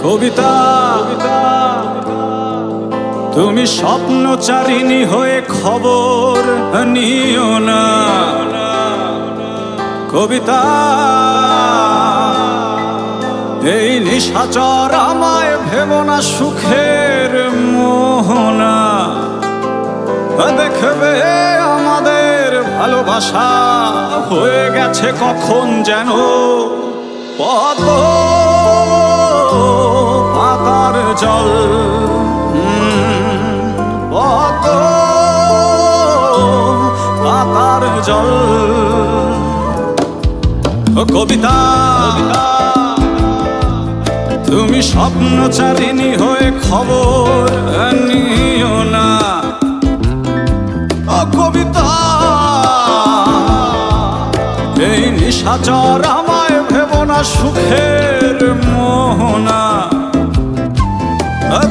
কবিতা তুমি স্বপ্নচারিণী হয়ে খবর নিও না। কবিতা এই নিশাচর আমায় ভেবো না সুখের মোহনা। দেখবে আমাদের ভালোবাসা হয়ে গেছে কখন যেন পদ্ম পাতার জল। পদ্ম পাতার জল। কবিতা তুমি স্বপ্নচারিণী হয়ে খবর নিও না। কবিতা এই নিশাচর আমায় ভেবো না সুখের মোহনা।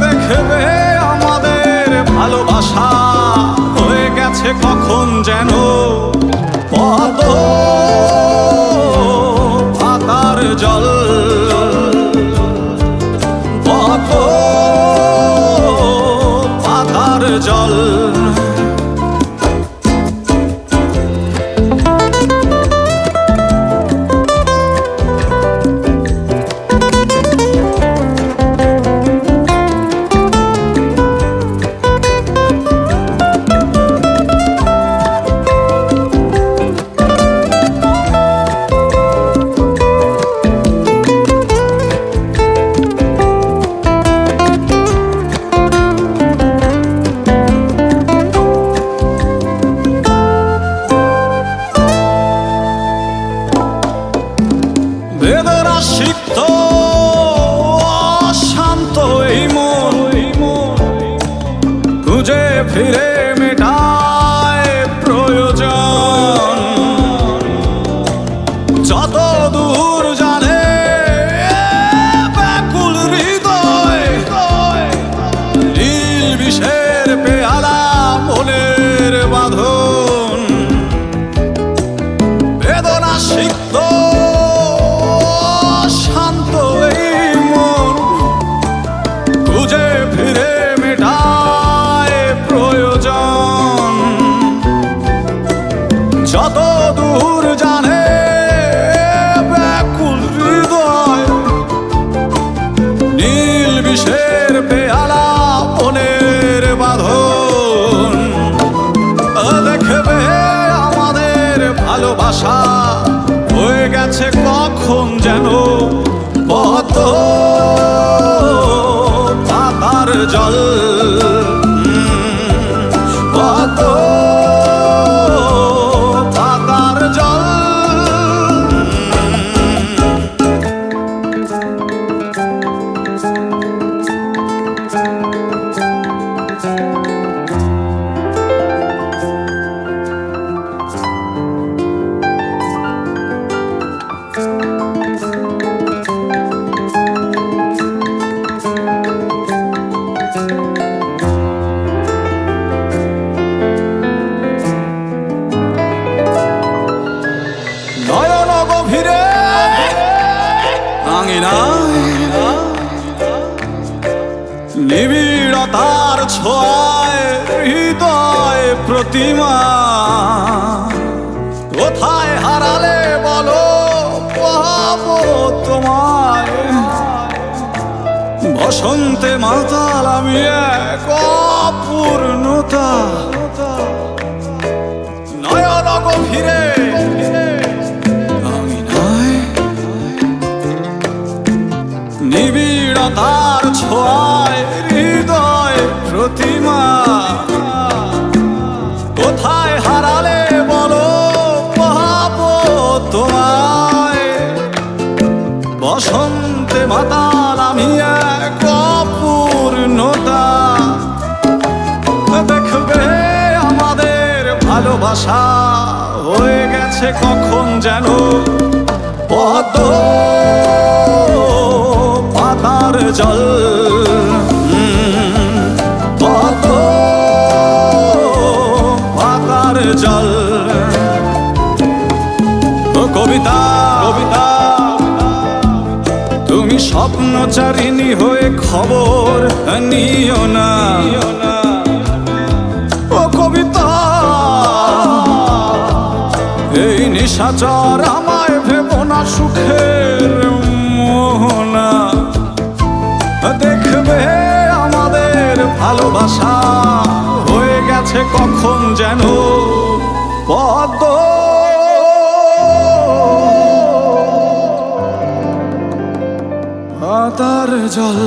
দেখবে আমাদের ভালোবাসা হয়ে গেছে কখন যেন পদ্ম পাতার জল। পদ্ম পাতার জল। বেদনা সিক্ত অশান্ত এই মন খুঁজে ফিরে মেটায় প্রয়োজন। যত দূর জানে ব্যাকুল হৃদয় নীল বিষের পেয়ালা মনের বাঁধন। বেদনা সিক্ত খুঁজে ফিরে মেটায় প্রয়োজন। যত দূর জানে ব্যাকুল হৃদয় নীল বিষের পেয়ালা মনের বাঁধন। দেখবে আমাদের ভালোবাসা হয়ে গেছে কখন যেন পদ্ম পাতার জল। পদ্ম পাতার জল। নয়ন গভীরে নিবিড়তার ছোঁয়ায় হৃদয় প্রতিমা। কোথায় হারালে বলো পাবো তোমায়। বসন্তে মাতাল আমি এক অপূর্ণতা। নয়ন গভীরে নিবিড়তার ছোঁয়ায় হৃদয় প্রতিমা। কোথায় হারালে বলো পাবো তোমায়। বসন্তে মাতাল আমি এক অপূর্ণতা। দেখবে আমাদের ভালোবাসা হয়ে গেছে কখন যেন পদ্ম পাতার জল। পদ্ম পাতার জল। কবিতা স্বপ্নচারিণী হয়ে খবর নিও না ও কবিতা, এই নিশাচর আমায় ভেবো না সুখের মোহনা। দেখবে আমাদের ভালোবাসা হয়ে গেছে কখন যেন পদ্ম। পাতার জল